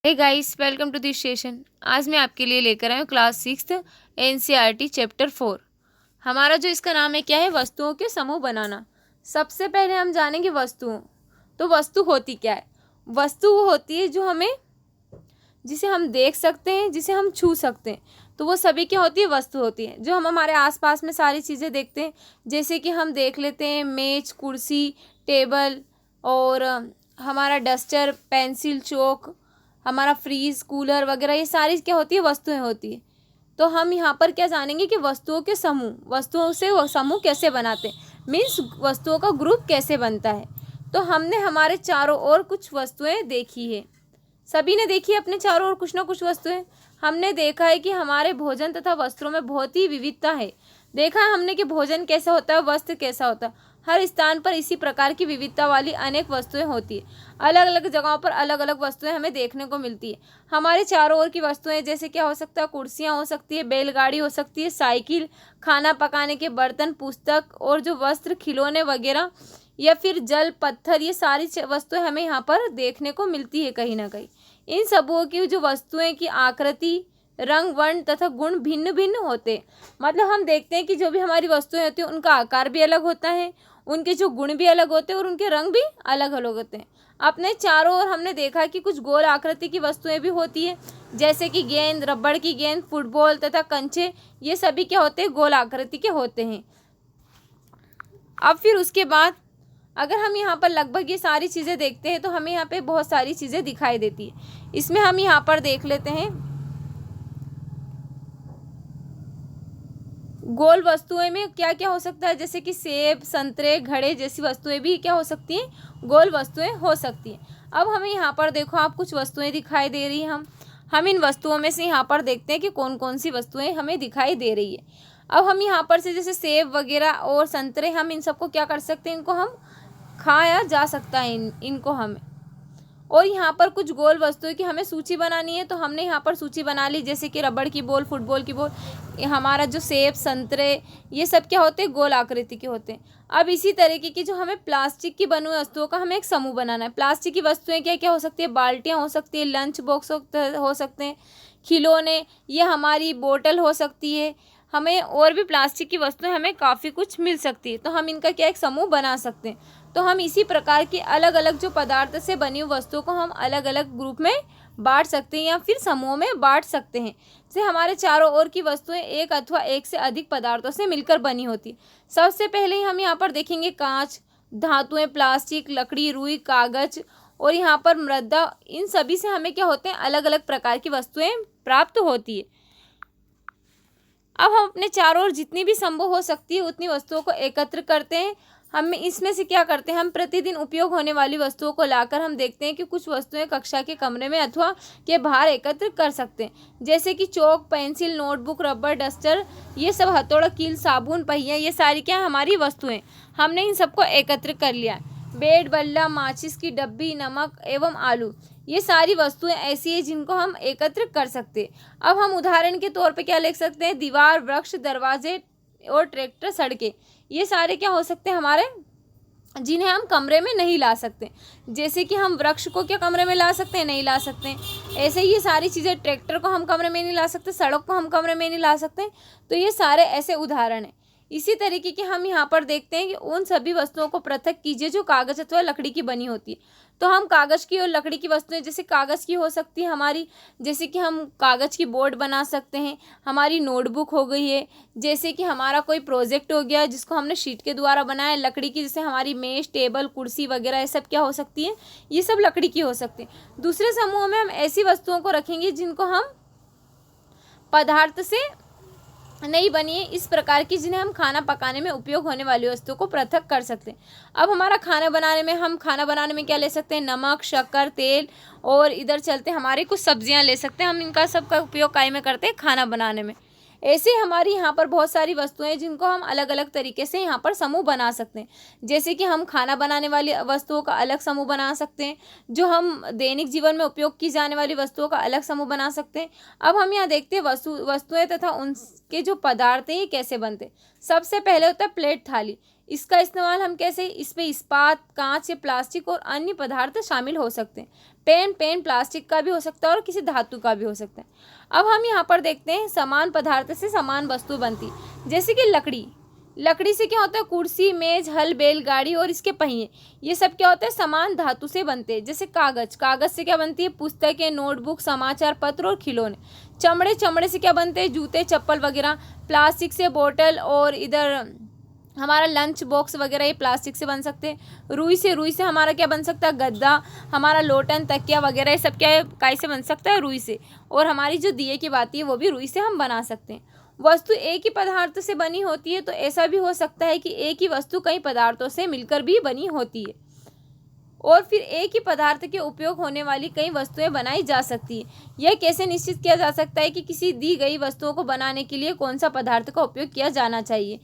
Hey guys, welcome to this session. आज मैं आपके लिए लेकर आई हूँ क्लास 6 एनसीईआरटी चैप्टर 4। हमारा जो इसका नाम है क्या है, वस्तुओं के समूह बनाना। सबसे पहले हम जानेंगे वस्तुओं। तो वस्तु होती क्या है? वस्तु वो होती है जिसे हम देख सकते हैं, जिसे हम छू सकते हैं। तो वो सभी क्या होती है? वस्तु होती है। जो हम हमारे आसपास में सारी चीज़ें देखते हैं, जैसे कि हम देख लेते हैं मेज, कुर्सी, टेबल और हमारा डस्टर, पेंसिल, चौक, हमारा फ्रीज, कूलर वगैरह, ये सारी क्या होती है? वस्तुएं होती है। तो हम यहाँ पर क्या जानेंगे कि वस्तुओं के समूह, वस्तुओं से वो समूह कैसे बनाते हैं, मीन्स वस्तुओं का ग्रुप कैसे बनता है। तो हमने हमारे चारों ओर कुछ वस्तुएं देखी है। सभी ने देखी है अपने चारों ओर कुछ ना कुछ वस्तुएं। हमने देखा है कि हमारे भोजन तथा वस्त्रों में बहुत ही विविधता है। देखा है हमने कि भोजन कैसा होता है, वस्त्र कैसा होता है। हर स्थान पर इसी प्रकार की विविधता वाली अनेक वस्तुएं होती है। अलग अलग जगहों पर अलग अलग वस्तुएं हमें देखने को मिलती है। हमारे चारों ओर की वस्तुएं जैसे क्या हो सकता है? कुर्सियां हो सकती है, बैलगाड़ी हो सकती है, साइकिल, खाना पकाने के बर्तन, पुस्तक और जो वस्त्र, खिलौने वगैरह, या फिर जल, पत्थर, ये सारी वस्तुएं हमें यहाँ पर देखने को मिलती है कहीं ना कहीं। इन सबों की जो वस्तुएं की आकृति, रंग, वर्ण तथा गुण भिन्न भिन्न होते। मतलब हम देखते हैं कि जो भी हमारी वस्तुएं होती हैं उनका आकार भी अलग होता है, उनके जो गुण भी अलग होते हैं और उनके रंग भी अलग अलग होते हैं। अपने चारों ओर हमने देखा कि कुछ गोल आकृति की वस्तुएं भी होती है, जैसे कि गेंद, रबड़ की गेंद, फुटबॉल तथा कंचे, ये सभी क्या होते हैं? गोल आकृति के होते हैं। अब फिर उसके बाद अगर हम यहाँ पर लगभग ये सारी चीज़ें देखते हैं तो हमें यहाँ पे बहुत सारी चीज़ें दिखाई देती है। इसमें हम यहाँ पर देख लेते हैं गोल वस्तुएं में क्या क्या हो सकता है, जैसे कि सेब, संतरे, घड़े जैसी वस्तुएं भी क्या हो सकती हैं? गोल वस्तुएं हो सकती हैं। अब हमें यहाँ पर देखो, आप कुछ वस्तुएं दिखाई दे रही हैं। हम इन वस्तुओं में से यहाँ पर देखते हैं कि कौन कौन सी वस्तुएं हमें दिखाई दे रही है। अब हम यहाँ पर से जैसे सेब वगैरह और संतरे, हम इन सबको क्या कर सकते हैं? इनको हम खाया जा सकता है, इनको हमें। और यहाँ पर कुछ गोल वस्तुएं की हमें सूची बनानी है, तो हमने यहाँ पर सूची बना ली, जैसे कि रबड़ की बॉल, फुटबॉल की बॉल, हमारा जो सेब, संतरे, ये सब क्या होते हैं? गोल आकृति के होते हैं। अब इसी तरीके की जो हमें प्लास्टिक की बनी हुई वस्तुओं का हमें एक समूह बनाना है। प्लास्टिक की वस्तुएं क्या क्या हो सकती है? बाल्टियाँ हो सकती है, लंच बॉक्स हो सकते हैं, खिलौने, ये हमारी बोतल हो सकती है। हमें और भी प्लास्टिक की वस्तुएं हमें काफ़ी कुछ मिल सकती है, तो हम इनका क्या एक समूह बना सकते हैं। तो हम इसी प्रकार की अलग अलग जो पदार्थ से बनी हुई वस्तुओं को हम अलग अलग ग्रुप में बांट सकते हैं या फिर समूह में बांट सकते हैं। जैसे हमारे चारों ओर की वस्तुएं एक अथवा एक से अधिक पदार्थों से मिलकर बनी होती है। सबसे पहले ही हम यहाँ पर देखेंगे कांच, धातुएं, प्लास्टिक, लकड़ी, रुई, कागज और यहाँ पर मृदा, इन सभी से हमें क्या होते हैं? अलग अलग प्रकार की वस्तुएं प्राप्त होती है। अब हम अपने चारों ओर जितनी भी संभव हो सकती है उतनी वस्तुओं को एकत्र करते हैं। हम इसमें से क्या करते हैं? हम प्रतिदिन उपयोग होने वाली वस्तुओं को लाकर हम देखते हैं कि कुछ वस्तुएं कक्षा के कमरे में अथवा के बाहर एकत्र कर सकते हैं, जैसे कि चौक, पेंसिल, नोटबुक, रबर, डस्टर, ये सब, हथौड़ा, कील, साबुन, पहिया, ये सारी क्या हमारी वस्तुएं। हमने इन सबको एकत्र कर लिया। बेड, बल्ला, माचिस की डब्बी, नमक एवं आलू, ये सारी वस्तुएं ऐसी है जिनको हम एकत्र कर सकते हैं। अब हम उदाहरण के तौर पे क्या लिख सकते हैं? दीवार, वृक्ष, दरवाजे और ट्रैक्टर, सड़कें, ये सारे क्या हो सकते हैं हमारे, जिन्हें हम कमरे में नहीं ला सकते। जैसे कि हम वृक्ष को क्या कमरे में ला सकते हैं? नहीं ला सकते। ऐसे ही ये सारी चीज़ें, ट्रैक्टर को हम कमरे में नहीं ला सकते, सड़क को हम कमरे में नहीं ला सकते। तो ये सारे ऐसे उदाहरण हैं। इसी तरीके के हम यहाँ पर देखते हैं कि उन सभी वस्तुओं को पृथक कीजिए जो कागज अथवा लकड़ी की बनी होती है। तो हम कागज की और लकड़ी की वस्तुएं, जैसे कागज की हो सकती है हमारी, जैसे कि हम कागज की बोर्ड बना सकते हैं, हमारी नोटबुक हो गई है, जैसे कि हमारा कोई प्रोजेक्ट हो गया जिसको हमने शीट के द्वारा बनाया। लकड़ी की जैसे हमारी मेज, टेबल, कुर्सी वगैरह, ये सब क्या हो सकती है? ये सब लकड़ी की हो सकती है। दूसरे समूह में हम ऐसी वस्तुओं को रखेंगे जिनको हम पदार्थ से नहीं बनी है, इस प्रकार की, जिन्हें हम खाना पकाने में उपयोग होने वाली वस्तुओं को पृथक कर सकते हैं। अब हमारा खाना बनाने में क्या ले सकते हैं? नमक, शक्कर, तेल, और इधर चलते हमारे कुछ सब्जियां ले सकते हैं। हम इनका सबका उपयोग काय में करते हैं? खाना बनाने में। ऐसे हमारी यहाँ पर बहुत सारी वस्तुएं हैं जिनको हम अलग अलग तरीके से यहाँ पर समूह बना सकते हैं। जैसे कि हम खाना बनाने वाली वस्तुओं का अलग समूह बना सकते हैं, जो हम दैनिक जीवन में उपयोग की जाने वाली वस्तुओं का अलग समूह बना सकते हैं। अब हम यहाँ देखते हैं वस्तुएं तथा उनके जो पदार्थ हैं ये कैसे बनते हैं। सबसे पहले होता है प्लेट, थाली। इसका इस्तेमाल हम कैसे, इसमें इस्पात, कांच या प्लास्टिक और अन्य पदार्थ शामिल हो सकते हैं। पेन प्लास्टिक का भी हो सकता है और किसी धातु का भी हो सकता है। अब हम यहाँ पर देखते हैं समान पदार्थ से समान वस्तु बनती, जैसे कि लकड़ी से क्या होता है, कुर्सी, मेज, हल, बैलगाड़ी और इसके पहिए, ये सब क्या होता है, समान धातु से बनते हैं। जैसे कागज से क्या बनती है, पुस्तकें, नोटबुक, समाचार पत्र और खिलौने। चमड़े से क्या बनते हैं, जूते, चप्पल वगैरह। प्लास्टिक से बोतल और इधर हमारा लंच बॉक्स वगैरह, ये प्लास्टिक से बन सकते हैं। रुई से हमारा क्या बन सकता है, गद्दा, हमारा लोटन, तकिया वगैरह, ये सब क्या है, काय से बन सकता है, रुई से। और हमारी जो दिए की बाती है वो भी रुई से हम बना सकते हैं। वस्तु एक ही पदार्थ से बनी होती है, तो ऐसा भी हो सकता है कि एक ही वस्तु कई पदार्थों से मिलकर भी बनी होती है, और फिर एक ही पदार्थ के उपयोग होने वाली कई वस्तुएं बनाई जा सकती है। यह कैसे निश्चित किया जा सकता है कि किसी दी गई वस्तुओं को बनाने के लिए कौन सा पदार्थ का उपयोग किया जाना चाहिए।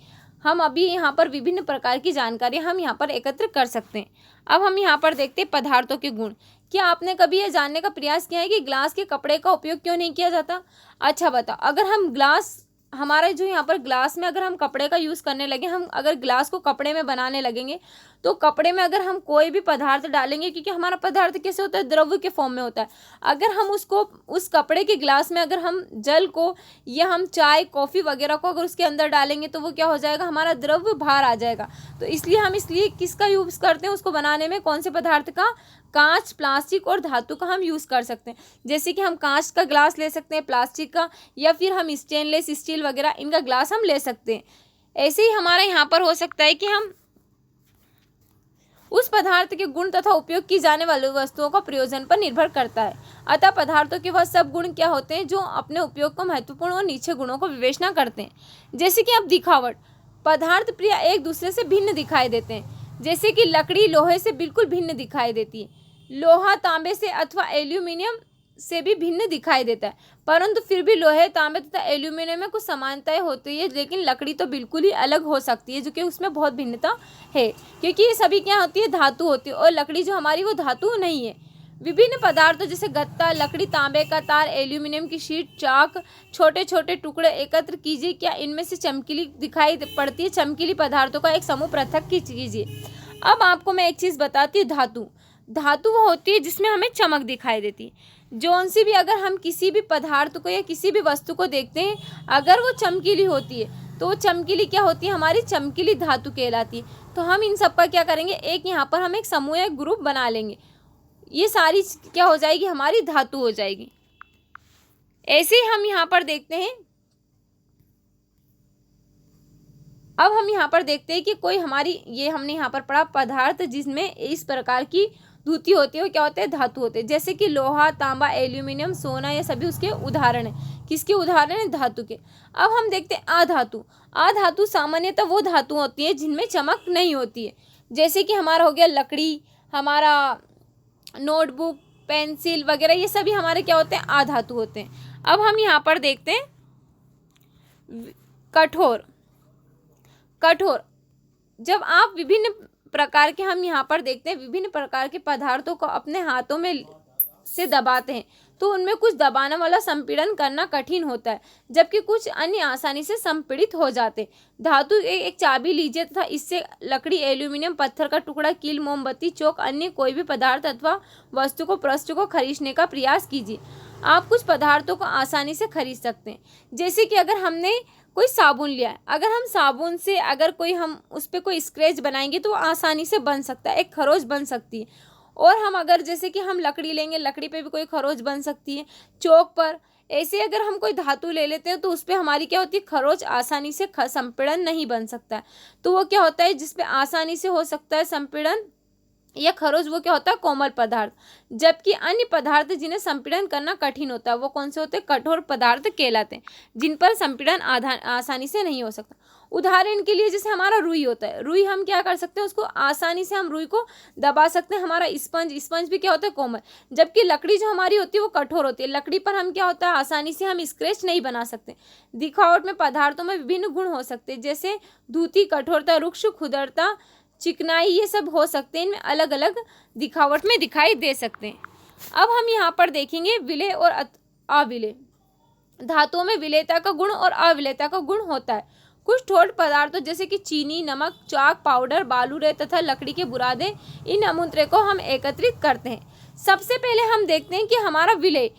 हम अभी यहाँ पर विभिन्न प्रकार की जानकारी हम यहाँ पर एकत्र कर सकते हैं। अब हम यहाँ पर देखते हैं पदार्थों के गुण। क्या आपने कभी यह जानने का प्रयास किया है कि ग्लास के कपड़े का उपयोग क्यों नहीं किया जाता? अच्छा बताओ, अगर हम ग्लास, हमारा जो यहाँ पर ग्लास में अगर हम कपड़े का यूज़ करने लगे, हम अगर ग्लास को कपड़े में बनाने लगेंगे, तो कपड़े में अगर हम कोई भी पदार्थ डालेंगे, क्योंकि हमारा पदार्थ कैसे होता है, द्रव्य के फॉर्म में होता है। अगर हम उसको उस कपड़े के ग्लास में अगर हम जल को या हम चाय कॉफ़ी वगैरह को अगर उसके अंदर डालेंगे, तो वो क्या हो जाएगा, हमारा द्रव्य बाहर आ जाएगा। तो इसलिए हम किसका यूज़ करते हैं उसको बनाने में, कौन से पदार्थ का, कांच, प्लास्टिक और धातु का हम यूज़ कर सकते हैं। जैसे कि हम कांच का ग्लास ले सकते हैं, प्लास्टिक का, या फिर हम स्टेनलेस स्टील वगैरह इनका ग्लास हम ले सकते हैं। ऐसे ही हमारा यहाँ पर हो सकता है कि हम उस पदार्थ के गुण तथा उपयोग की जाने वाली वस्तुओं का प्रयोजन पर निर्भर करता है। अतः पदार्थों के वह सब गुण क्या होते हैं जो अपने उपयोग को महत्वपूर्ण और नीचे गुणों को विवेचना करते हैं। जैसे कि अब दिखावट, पदार्थ प्रिय एक दूसरे से भिन्न दिखाई देते हैं। जैसे कि लकड़ी लोहे से बिल्कुल भिन्न दिखाई देती है, लोहा तांबे से अथवा एल्यूमिनियम से भी भिन्न दिखाई देता है, परंतु फिर भी लोहे, तांबे तथा एल्यूमिनियम में कुछ समानताएं होती है, लेकिन लकड़ी तो बिल्कुल ही अलग हो सकती है, जो कि उसमें बहुत भिन्नता है, क्योंकि ये सभी क्या होती है, धातु होती है, और लकड़ी जो हमारी वो धातु नहीं है। विभिन्न पदार्थों जैसे गत्ता, लकड़ी, तांबे का तार, एल्यूमिनियम की शीट, चाक, छोटे छोटे टुकड़े एकत्र कीजिए। क्या इनमें से चमकीली दिखाई पड़ती है? चमकीली पदार्थों का एक समूह पृथक कीजिए। अब आपको मैं एक चीज़ बताती हूँ, धातु वो होती है जिसमें हमें चमक दिखाई देती है। जौन सी भी अगर हम किसी भी पदार्थ को या किसी भी वस्तु को देखते हैं, अगर वो चमकीली होती है, तो वो चमकीली क्या होती है, हमारी चमकीली धातु कहलाती है। तो हम इन सब का क्या करेंगे, एक यहाँ पर हम एक समूह या ग्रुप बना लेंगे, ये सारी क्या हो जाएगी, हमारी धातु हो जाएगी। ऐसे ही हम यहाँ पर देखते हैं, अब हम यहाँ पर देखते हैं कि कोई हमारी, ये हमने यहाँ पर पढ़ा, पदार्थ जिसमें इस प्रकार की धुति होती है वो क्या होते हैं, धातु होते हैं। जैसे कि लोहा, तांबा, एल्यूमिनियम, सोना, ये सभी उसके उदाहरण हैं। किसके उदाहरण हैं? धातु के। अब हम देखते हैं अधातु सामान्यतः वो धातु होती है जिनमें चमक नहीं होती है। जैसे कि हमारा हो गया लकड़ी, हमारा नोटबुक, पेंसिल वगैरह, ये सभी हमारे क्या होते हैं, अधातु होते हैं। अब हम यहाँ पर देखते हैं कठोर, जब आप विभिन्न प्रकार के, हम यहाँ पर देखते हैं विभिन्न प्रकार के पदार्थों को अपने हाथों में से दबाते हैं, तो उनमें कुछ दबाने वाला संपीड़न करना कठिन होता है, जबकि कुछ अन्य आसानी से संपीड़ित हो जाते हैं। धातु एक चाबी लीजिए तथा इससे लकड़ी, एल्यूमिनियम, पत्थर का टुकड़ा, कील, मोमबत्ती, चौक, अन्य कोई भी पदार्थ अथवा वस्तु को, पृष्ठ को खरीदने का प्रयास कीजिए। आप कुछ पदार्थों को आसानी से खरीद सकते हैं। जैसे कि अगर हमने कोई साबुन लिया है, अगर हम साबुन से अगर कोई हम उस पर कोई स्क्रैच बनाएंगे तो वो आसानी से बन सकता है, एक खरोच बन सकती है। और हम अगर जैसे कि हम लकड़ी लेंगे, लकड़ी पे भी कोई खरोच बन सकती है, चौक पर। ऐसे अगर हम कोई धातु ले लेते हैं तो उस पर हमारी क्या होती है, खरोच, आसानी से संपीड़न नहीं बन सकता है। तो वो क्या होता है, जिसपे आसानी से हो सकता है संपीड़न या खरोच, वो क्या होता है, कोमल पदार्थ। जबकि अन्य पदार्थ जिन्हें संपीड़न करना कठिन होता है, वो कौन से होते हैं, कठोर पदार्थ कहलाते हैं, जिन पर संपीड़न आसानी से नहीं हो सकता। उदाहरण के लिए जैसे हमारा रुई होता है, रुई हम क्या कर सकते हैं, उसको आसानी से हम रुई को दबा सकते हैं। हमारा स्पंज भी क्या होता है, कोमल। जबकि लकड़ी जो हमारी होती है वो कठोर होती है, लकड़ी पर हम क्या होता है, आसानी से हम स्क्रैच नहीं बना सकते। दिखावट में पदार्थों में विभिन्न गुण हो सकते हैं, जैसे धुति, कठोरता, रुक्ष, खुरदरता, चिकनाई, ये सब हो सकते हैं, इनमें अलग अलग दिखावट में दिखाई दे सकते हैं। अब हम यहाँ पर देखेंगे विलेय और अविलेय। धातुओं में विलेयता का गुण और अविलेयता का गुण होता है। कुछ ठोस पदार्थों जैसे कि चीनी, नमक, चाक पाउडर, बालू, रेत तथा लकड़ी के बुरादे, इन अमूर्तों को हम एकत्रित करते हैं। सबसे पहले हम देखते हैं कि हमारा विलेय,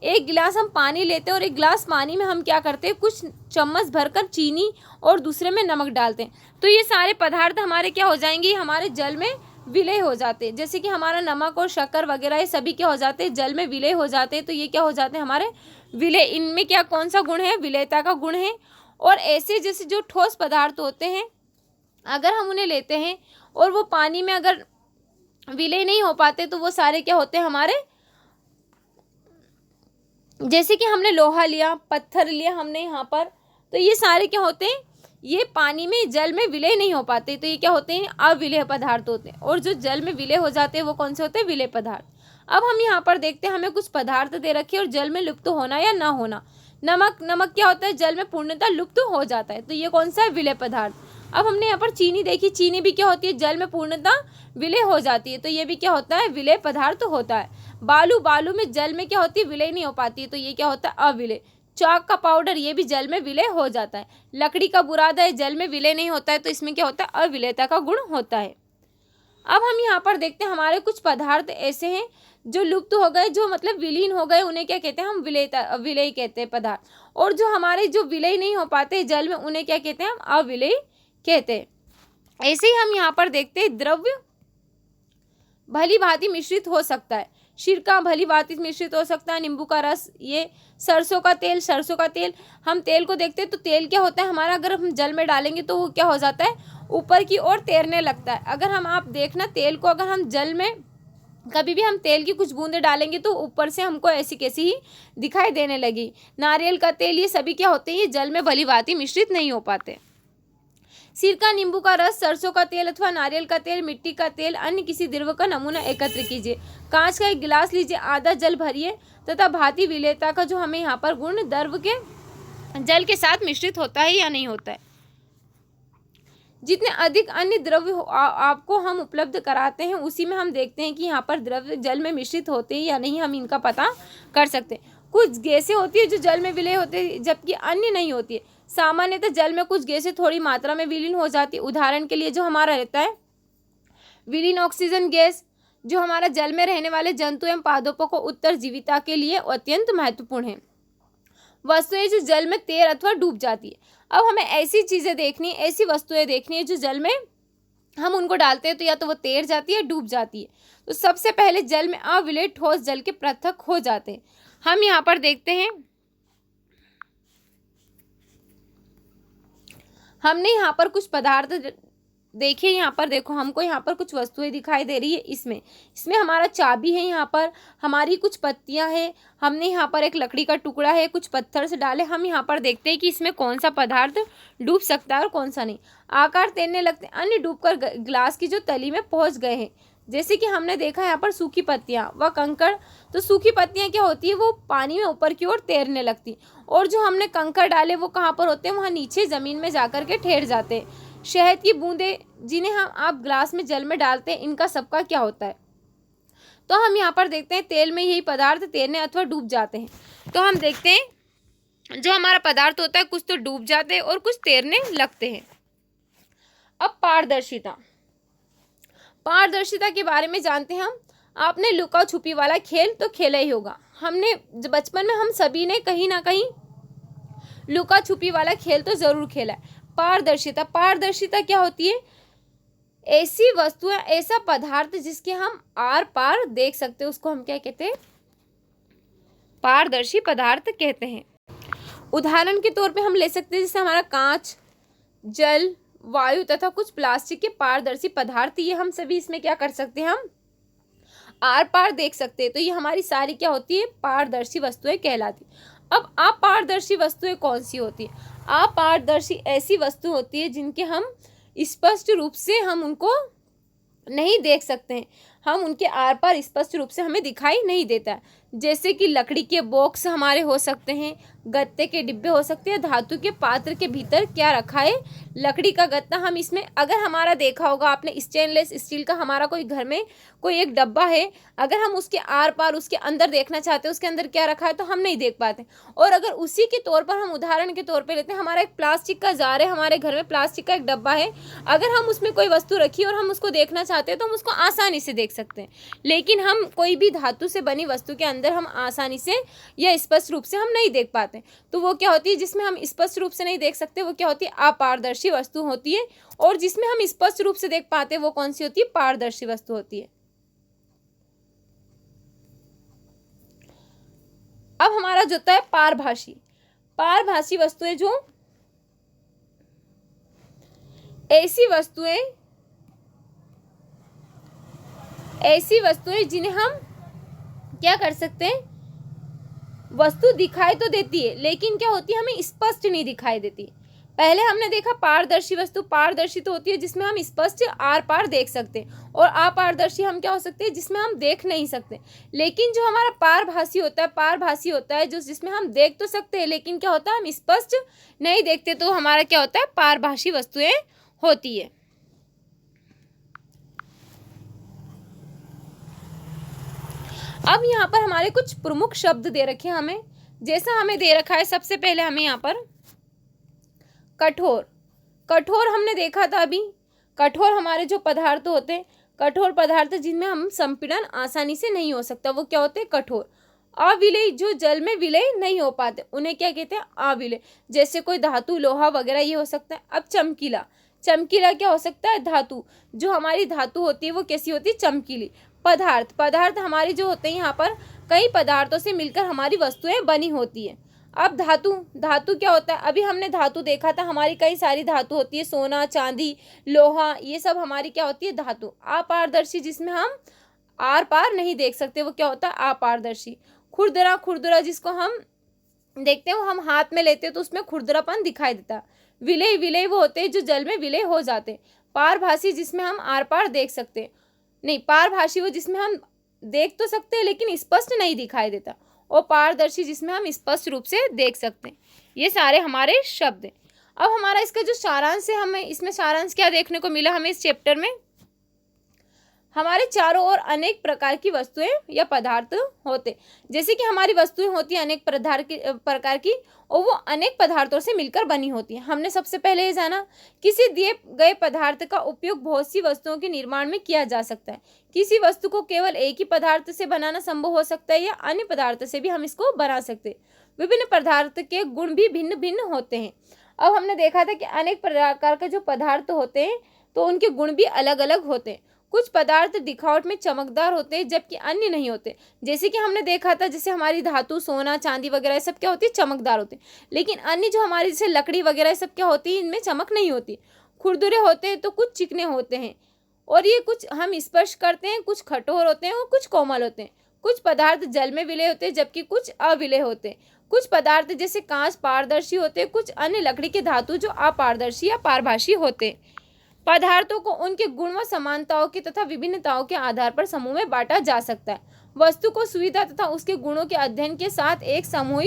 एक गिलास हम पानी लेते हैं और एक गिलास पानी में हम क्या करते हैं, कुछ चम्मच भरकर चीनी और दूसरे में नमक डालते हैं। तो ये सारे पदार्थ हमारे क्या हो जाएंगे, हमारे जल में विलय हो जाते हैं। जैसे कि हमारा नमक और शक्कर वगैरह ये सभी क्या हो जाते हैं, जल में विलय हो जाते हैं। तो ये क्या हो जाते हैं, हमारे विलय। इनमें क्या कौन सा गुण है, विलयता का गुण है। और ऐसे जैसे जो ठोस पदार्थ होते हैं, अगर हम उन्हें लेते हैं और वो पानी में अगर विलय नहीं हो पाते तो वो सारे क्या होते हैं हमारे, जैसे कि हमने लोहा लिया, पत्थर लिया हमने यहाँ पर, तो ये सारे क्या होते हैं, ये पानी में जल में विलय नहीं हो पाते, तो ये क्या होते हैं, अविलेय पदार्थ होते हैं। और जो जल में विलय हो जाते हैं वो कौन से होते हैं, विलेय पदार्थ। अब हम यहाँ पर देखते हैं, हमें कुछ पदार्थ दे रखे और जल में लुप्त होना या ना होना। नमक क्या होता है, जल में पूर्णतः लुप्त हो जाता है, तो ये कौन सा है, विलेय पदार्थ। अब हमने यहाँ पर चीनी देखी, चीनी भी क्या होती है, जल में पूर्णतः विलय हो जाती है, तो ये भी क्या होता है, विलेय पदार्थ होता है। बालू में जल में क्या होती है, विलय नहीं हो पाती है, तो ये क्या होता है, अविलेय। चाक का पाउडर, ये भी जल में विलय हो जाता है। लकड़ी का बुरादा है, जल में विलय नहीं होता है, तो इसमें क्या होता है, अविलेयता का गुण होता है। अब हम यहाँ पर देखते हैं, हमारे कुछ पदार्थ ऐसे हैं जो लुप्त हो गए, जो मतलब विलीन हो गए, उन्हें क्या कहते हैं, हम विलेय कहते हैं पदार्थ। और जो हमारे जो विलय नहीं हो पाते जल में, उन्हें क्या कहते हैं, हम अविलेय कहते हैं। ऐसे ही हम यहाँ पर देखते हैं, द्रव्य भली भांति मिश्रित हो सकता है। सिरका भली भांति मिश्रित हो सकता है, नींबू का रस, ये सरसों का तेल, हम तेल को देखते हैं तो तेल क्या होता है हमारा, अगर हम जल में डालेंगे तो वो क्या हो जाता है, ऊपर की ओर तैरने लगता है। अगर हम, आप देखना तेल को, अगर हम जल में कभी भी हम तेल की कुछ बूंदे डालेंगे तो ऊपर से हमको ऐसी कैसी ही दिखाई देने लगी। नारियल का तेल, ये सभी क्या होते हैं, ये जल में भली भांति मिश्रित नहीं हो पाते। सिरका, नींबू का रस, सरसों का तेल अथवा नारियल का तेल, मिट्टी का तेल, अन्य किसी द्रव्य का नमूना एकत्र कीजिए। कांच का एक गिलास लीजिए, आधा जल भरिए तथा भांति विलेयता का जो हमें यहाँ पर गुण द्रव्य के जल के साथ मिश्रित होता है या नहीं होता है। जितने अधिक अन्य द्रव्य आपको हम उपलब्ध कराते हैं, उसी में हम देखते हैं कि यहाँ पर द्रव्य जल में मिश्रित होते हैं या नहीं, हम इनका पता कर सकते हैं। कुछ गैसें होती है जो जल में विलय होते हैं, जबकि अन्य नहीं होती है। सामान्यतः जल में कुछ गैसें थोड़ी मात्रा में विलीन हो जाती है। उदाहरण के लिए जो हमारा रहता है विलीन ऑक्सीजन गैस, जो हमारा जल में रहने वाले जंतु एवं पादपों को उत्तरजीविता के लिए अत्यंत महत्वपूर्ण है। वस्तुएं जो जल में तैर अथवा डूब जाती है। अब हमें ऐसी चीजें देखनी है, ऐसी वस्तुएं देखनी है जो जल में हम उनको डालते हैं तो या तो वो तैर जाती है, डूब जाती है। तो सबसे पहले जल में अविलेय ठोस जल के पृथक हो जाते हैं। हम यहाँ पर देखते हैं, हमने यहाँ पर कुछ पदार्थ देखिए, यहाँ पर देखो, हमको यहाँ पर कुछ वस्तुएं दिखाई दे रही है। इसमें हमारा चाबी है, यहाँ पर हमारी कुछ पत्तियां हैं, हमने यहाँ पर एक लकड़ी का टुकड़ा है, कुछ पत्थर से डाले। हम यहाँ पर देखते हैं कि इसमें कौन सा पदार्थ डूब सकता है और कौन सा नहीं। आकार तैरने लगते, अन्य डूबकर गिलास की जो तली में पहुँच गए हैं। जैसे कि हमने देखा यहाँ पर सूखी पत्तियाँ व कंकड़, तो सूखी पत्तियाँ क्या होती है, वो पानी में ऊपर की ओर तैरने लगती, और जो हमने कंकड़ डाले वो कहाँ पर होते हैं, वहाँ नीचे ज़मीन में जाकर के ठहर जाते हैं। शहद की बूंदें जिन्हें आप ग्लास में जल में डालते हैं, इनका सबका क्या होता है, तो हम यहाँ पर देखते हैं तेल में यही पदार्थ तैरने अथवा डूब जाते हैं। तो हम देखते हैं जो हमारा पदार्थ होता है, कुछ तो डूब जाते हैं और कुछ तैरने लगते हैं। अब पारदर्शिता के बारे में जानते हैं हम। आपने लुका छुपी वाला खेल तो खेला ही होगा। हमने बचपन में हम सभी ने कहीं ना कहीं लुका छुपी वाला खेल तो जरूर खेला है। पारदर्शिता क्या होती है, ऐसी वस्तु है, ऐसा पदार्थ जिसके हम आर पार देख सकते हैं, उसको हम क्या कहते हैं, पारदर्शी पदार्थ कहते हैं। उदाहरण के तौर पे हम ले सकते हैं जैसे हमारा कांच, जल, वायु तथा कुछ प्लास्टिक के पारदर्शी पदार्थ, ये हम सभी इसमें क्या कर सकते हैं, हम आर पार देख सकते हैं। तो ये हमारी सारी क्या होती है, पारदर्शी वस्तुएं कहलाती। अब अपारदर्शी वस्तुएं कौन सी होती है? अपारदर्शी ऐसी वस्तु होती है जिनके हम स्पष्ट रूप से हम उनको नहीं देख सकते हैं, हम उनके आर पार स्पष्ट रूप से हमें दिखाई नहीं देता है। जैसे कि लकड़ी के बॉक्स हमारे हो सकते हैं, गत्ते के डिब्बे हो सकते हैं, धातु के पात्र के भीतर क्या रखा है, लकड़ी का गत्ता। हम इसमें अगर हमारा देखा होगा आपने स्टेनलेस स्टील का हमारा कोई घर में कोई एक डब्बा है, अगर हम उसके आर पार उसके अंदर देखना चाहते हैं उसके अंदर क्या रखा है तो हम नहीं देख पाते। और अगर उसी के तौर पर हम उदाहरण के तौर पर लेते हैं, हमारा एक प्लास्टिक का जार है, हमारे घर में प्लास्टिक का एक डब्बा है, अगर हम उसमें कोई वस्तु रखी और हम उसको देखना चाहते हैं तो हम उसको आसानी से देख सकते हैं। लेकिन हम कोई भी धातु से बनी वस्तु के अंदर हम आसानी से या स्पष्ट रूप से हम नहीं देख पाते। तो वो क्या होती है, जिसमें हम स्पष्ट रूप से नहीं देख सकते वो क्या होती है, अपारदर्शी वस्तु होती है। और जिसमें हम स्पष्ट रूप से देख पाते हैं वो कौन सी होती है, पारदर्शी वस्तु होती है। अब हमारा जो होता है पारभासी। पारभासी वस्तुएं जो ऐसी वस्तुएं जिन्हें हम क्या कर सकते हैं, वस्तु दिखाई तो देती है लेकिन क्या होती है, हमें स्पष्ट नहीं दिखाई देती। पहले हमने देखा पारदर्शी वस्तु, पारदर्शी तो होती है जिसमें हम स्पष्ट आर पार देख सकते हैं, और अपारदर्शी हम क्या हो सकते हैं, जिसमें हम देख नहीं सकते। लेकिन जो हमारा पारभासी होता है, पारभासी होता है जो जिसमें हम देख तो सकते हैं लेकिन क्या होता है, हम स्पष्ट नहीं देखते, तो हमारा क्या होता है, पारभासी वस्तुएं होती है। अब यहाँ पर हमारे कुछ प्रमुख शब्द दे रखे हैं हमें, जैसा हमें दे रखा है सबसे पहले हमें यहाँ पर कठोर। कठोर हमने देखा था अभी, कठोर हमारे जो पदार्थ होते हैं, कठोर पदार्थ जिनमें हम संपीड़न आसानी से नहीं हो सकता, वो क्या होते हैं, कठोर। अविलेय, जो जल में विलय नहीं हो पाते उन्हें क्या कहते हैं, अविलेय। जैसे कोई धातु, लोहा वगैरह ये हो सकता है। अब चमकीला, चमकीला क्या हो सकता है, धातु, जो हमारी धातु होती है वो कैसी होती है, चमकीली। पदार्थ, पदार्थ हमारी जो होते हैं यहाँ पर कई पदार्थों से मिलकर हमारी वस्तुएं बनी होती है। अब धातु, धातु क्या होता है, अभी हमने धातु देखा था, हमारी कई सारी धातु होती है, सोना, चांदी, लोहा, ये सब हमारी क्या होती है, धातु। अपारदर्शी, जिसमें हम आर पार नहीं देख सकते, वो क्या होता है, अपारदर्शी। खुरदरा, खुरदरा जिसको हम देखते हैं वो हम हाथ में लेते हैं तो उसमें खुरदरापन दिखाई देता है। विलय, विलय वो होते हैं जो जल में विलय हो जाते हैं। पारभासी, जिसमें हम आर पार देख सकते हैं, नहीं, पारभासी वो जिसमें हम देख तो सकते हैं लेकिन स्पष्ट नहीं दिखाई देता, और पारदर्शी जिसमें हम स्पष्ट रूप से देख सकते हैं। ये सारे हमारे शब्द हैं। अब हमारा इसका जो सारांश है, हमें इसमें सारांश क्या देखने को मिला हमें इस चैप्टर में, हमारे चारों ओर अनेक प्रकार की वस्तुएं या पदार्थ होते, जैसे कि हमारी वस्तुएं होती हैं अनेक प्रकार की और वो अनेक पदार्थों से मिलकर बनी होती हैं। हमने सबसे पहले ये जाना, किसी दिए गए पदार्थ का उपयोग बहुत सी वस्तुओं के निर्माण में किया जा सकता है। किसी वस्तु को केवल एक ही पदार्थ से बनाना संभव हो सकता है या अन्य पदार्थ से भी हम इसको बना सकते हैं। विभिन्न पदार्थ के गुण भी भिन्न भिन्न होते हैं। अब हमने देखा था कि अनेक प्रकार के जो पदार्थ होते हैं तो उनके गुण भी अलग अलग होते हैं। कुछ पदार्थ दिखावट में चमकदार होते हैं जबकि अन्य नहीं होते। जैसे कि हमने देखा था, जैसे हमारी धातु, सोना, चांदी वगैरह सब क्या होती है, चमकदार होते हैं, लेकिन अन्य जो हमारी जैसे लकड़ी वगैरह सब क्या होती है, इनमें चमक नहीं होती। खुरदुरे होते हैं तो कुछ चिकने होते हैं और ये कुछ हम स्पर्श करते हैं, कुछ कठोर होते हैं और कुछ कोमल होते हैं। कुछ पदार्थ जल में विलय होते हैं जबकि कुछ अविलय होते हैं। कुछ पदार्थ जैसे कांच पारदर्शी होते हैं, कुछ अन्य लकड़ी के धातु जो अपारदर्शी या पारभासी होते हैं। पदार्थों को उनके गुण व समानताओं के तथा विभिन्नताओं के आधार पर समूह में बांटा जा सकता है। वस्तु को सुविधा तथा उसके गुणों के अध्ययन के साथ एक समूह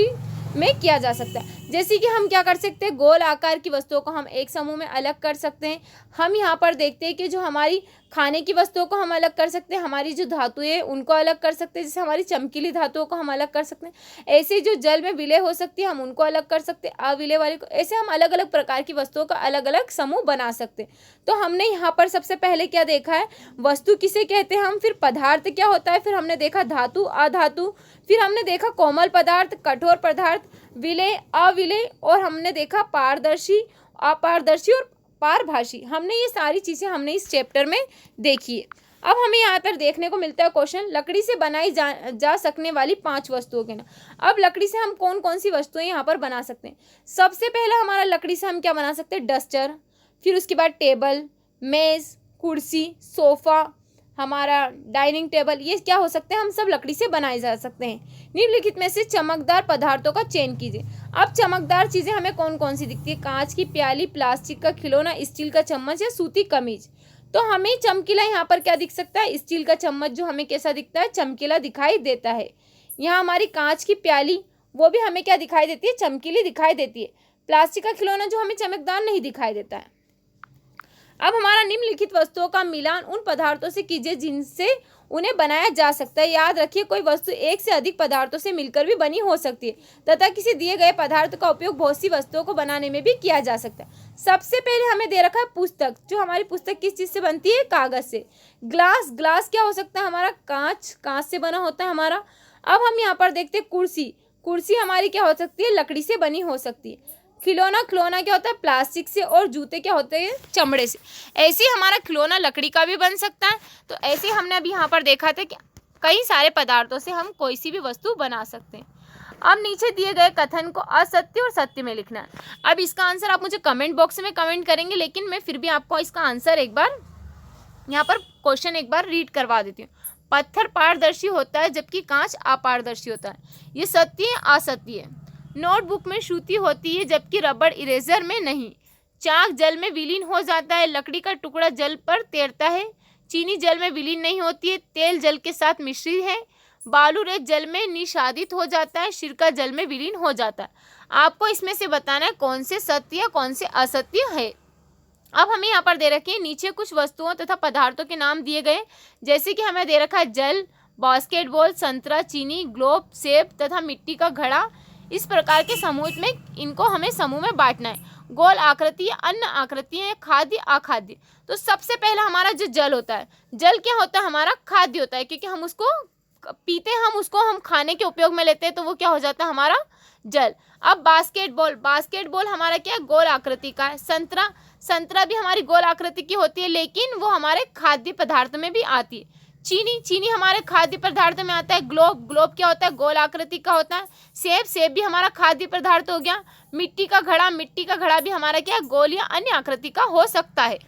में किया जा सकता है। जैसे कि हम क्या कर सकते हैं, गोल आकार की वस्तुओं को हम एक समूह में अलग कर सकते हैं। हम यहाँ पर देखते हैं कि जो हमारी खाने की वस्तुओं को हम अलग कर सकते हैं, हमारी जो धातुएं हैं उनको अलग कर सकते हैं, जैसे हमारी चमकीली धातुओं को हम अलग कर सकते हैं। ऐसे जो जल में विलय हो सकती है हम उनको अलग कर सकते हैं, अविलय वाले को। ऐसे हम अलग अलग प्रकार की वस्तुओं का अलग अलग समूह बना सकते हैं। तो हमने यहाँ पर सबसे पहले क्या देखा है, वस्तु किसे कहते हैं हम, फिर पदार्थ क्या होता है, फिर हमने देखा धातु, अधातु, फिर हमने देखा कोमल पदार्थ, कठोर पदार्थ, विलय, अविलय, और हमने देखा पारदर्शी, अपारदर्शी और पारभासी। हमने ये सारी चीज़ें हमने इस चैप्टर में देखी है। अब हमें यहाँ पर देखने को मिलता है क्वेश्चन, लकड़ी से बनाई जा सकने वाली 5 वस्तुओं के नाम। अब लकड़ी से हम कौन कौन सी वस्तुएं यहाँ पर बना सकते हैं। सबसे पहले हमारा लकड़ी से हम क्या बना सकते हैं, डस्टर, फिर उसके बाद टेबल, मेज़, कुर्सी, सोफ़ा, हमारा डाइनिंग टेबल, ये क्या हो सकते हैं, हम सब लकड़ी से बनाए जा सकते हैं। निम्नलिखित में से चमकदार पदार्थों का चयन कीजिए। अब चमकदार चीज़ें हमें कौन कौन सी दिखती है, कांच की प्याली, प्लास्टिक का खिलौना, स्टील का चम्मच या सूती कमीज। तो हमें चमकीला यहाँ पर क्या दिख सकता है, स्टील का चम्मच जो हमें कैसा दिखता है, चमकीला दिखाई देता है। यहाँ हमारी कांच की प्याली, वो भी हमें क्या दिखाई देती है, चमकीली दिखाई देती है। प्लास्टिक का खिलौना जो हमें चमकदार नहीं दिखाई देता है। अब हमारा निम्नलिखित वस्तुओं का मिलान उन पदार्थों से कीजिए जिनसे उन्हें बनाया जा सकता है। याद रखिए, कोई वस्तु एक से अधिक पदार्थों से मिलकर भी बनी हो सकती है तथा किसी दिए गए पदार्थ का उपयोग बहुत सी वस्तुओं को बनाने में भी किया जा सकता है। सबसे पहले हमें दे रखा है पुस्तक। जो हमारी पुस्तक किस चीज से बनती है, कागज से। ग्लास, ग्लास क्या हो सकता है हमारा, कांच, कांच से बना होता है हमारा। अब हम यहाँ पर देखते हैं कुर्सी। कुर्सी हमारी क्या हो सकती है, लकड़ी से बनी हो सकती है। खिलौना, खिलौना क्या होता है, प्लास्टिक से। और जूते क्या होते हैं, चमड़े से। ऐसे ही हमारा खिलौना लकड़ी का भी बन सकता है। तो ऐसे हमने अभी यहाँ पर देखा था कि कई सारे पदार्थों से हम कोई सी भी वस्तु बना सकते हैं। अब नीचे दिए गए कथन को असत्य और सत्य में लिखना है। अब इसका आंसर आप मुझे कमेंट बॉक्स में कमेंट करेंगे, लेकिन मैं फिर भी आपको इसका आंसर एक बार यहाँ पर क्वेश्चन एक बार रीड करवा देती हूँ। पत्थर पारदर्शी होता है जबकि कांच अपारदर्शी होता है। ये सत्य है, असत्य है। नोटबुक में सूती होती है जबकि रबड़ इरेजर में नहीं। चाक जल में विलीन हो जाता है, लकड़ी का टुकड़ा जल पर तैरता है। चीनी जल में विलीन नहीं होती है, तेल जल के साथ मिश्रित है। बालू रेत जल में निषादित हो जाता है, सिरका जल में विलीन हो जाता है। आपको इसमें से बताना है कौन से सत्य या कौन से असत्य है। अब हमें यहाँ पर दे रखे हैं नीचे कुछ वस्तुओं तथा पदार्थों के नाम दिए गए, जैसे कि हमें दे रखा है जल, बास्केटबॉल, संतरा, चीनी, ग्लोब, सेब तथा मिट्टी का घड़ा। इस प्रकार के समूह में इनको हमें समूह में बांटना है। गोल आकृति, अन्न आकृति है, खाद्य, अखाद्य। तो सबसे पहला हमारा जो जल होता है, जल क्या होता है हमारा, खाद्य होता है, क्योंकि हम उसको पीते हैं, हम उसको हम खाने के उपयोग में लेते हैं, तो वो क्या हो जाता है हमारा जल। अब बास्केटबॉल, बास्केटबॉल हमारा क्या है, गोल आकृति का है। संतरा, संतरा भी हमारी गोल आकृति की होती है, लेकिन वो हमारे खाद्य पदार्थ में भी आती है। चीनी, चीनी हमारे खाद्य पदार्थ में आता है। ग्लोब, ग्लोब क्या होता है, गोल आकृति का होता है। सेब, सेब भी हमारा खाद्य पदार्थ हो गया। मिट्टी का घड़ा, मिट्टी का घड़ा भी हमारा क्या है, गोल या अन्य आकृति का हो सकता है।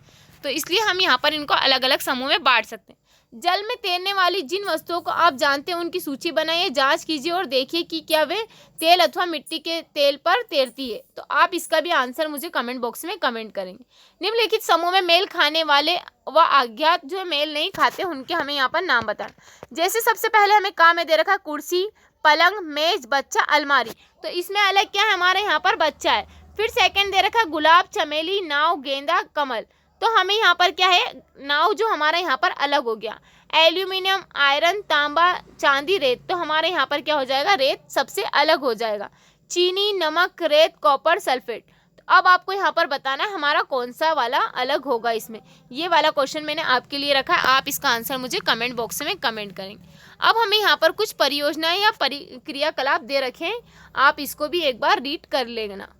तो इसलिए हम यहाँ पर इनको अलग अलग समूह में बांट सकते हैं। जल में तैरने वाली जिन वस्तुओं को आप जानते हैं उनकी सूची बनाइए, जांच कीजिए और देखिए कि क्या वे तेल अथवा मिट्टी के तेल पर तैरती है। तो आप इसका भी आंसर मुझे कमेंट बॉक्स में कमेंट करेंगे। निम्नलिखित समूह में मेल खाने वाले व अज्ञात जो मेल नहीं खाते उनके हमें यहाँ पर नाम बताना। जैसे सबसे पहले हमें काम में दे रखा कुर्सी, पलंग, मेज, बच्चा, अलमारी। तो इसमें अलग क्या है, हमारे यहाँ पर बच्चा है। फिर सेकंड दे रखा गुलाब, चमेली, नाव, गेंदा, कमल। तो हमें यहाँ पर क्या है, नाव जो हमारा यहाँ पर अलग हो गया। एल्यूमिनियम, आयरन, तांबा, चांदी, रेत। तो हमारे यहाँ पर क्या हो जाएगा, रेत सबसे अलग हो जाएगा। चीनी, नमक, रेत, कॉपर, सल्फेट। तो अब आपको यहाँ पर बताना है हमारा कौन सा वाला अलग होगा इसमें। ये वाला क्वेश्चन मैंने आपके लिए रखा है, आप इसका आंसर मुझे कमेंट बॉक्स में कमेंट करेंगे। अब हमें यहाँ पर कुछ परियोजनाएं या क्रियाकलाप दे रखे हैं, आप इसको भी एक बार रीड कर लेना।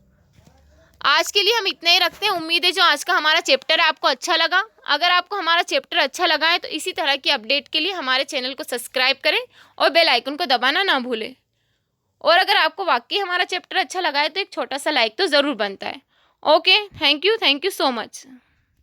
आज के लिए हम इतना ही रखते हैं। उम्मीद है जो आज का हमारा चैप्टर है आपको अच्छा लगा। अगर आपको हमारा चैप्टर अच्छा लगा है तो इसी तरह की अपडेट के लिए हमारे चैनल को सब्सक्राइब करें और बेल आइकन को दबाना ना भूलें। और अगर आपको वाकई हमारा चैप्टर अच्छा लगा है तो एक छोटा सा लाइक तो ज़रूर बनता है। Okay, thank you so much.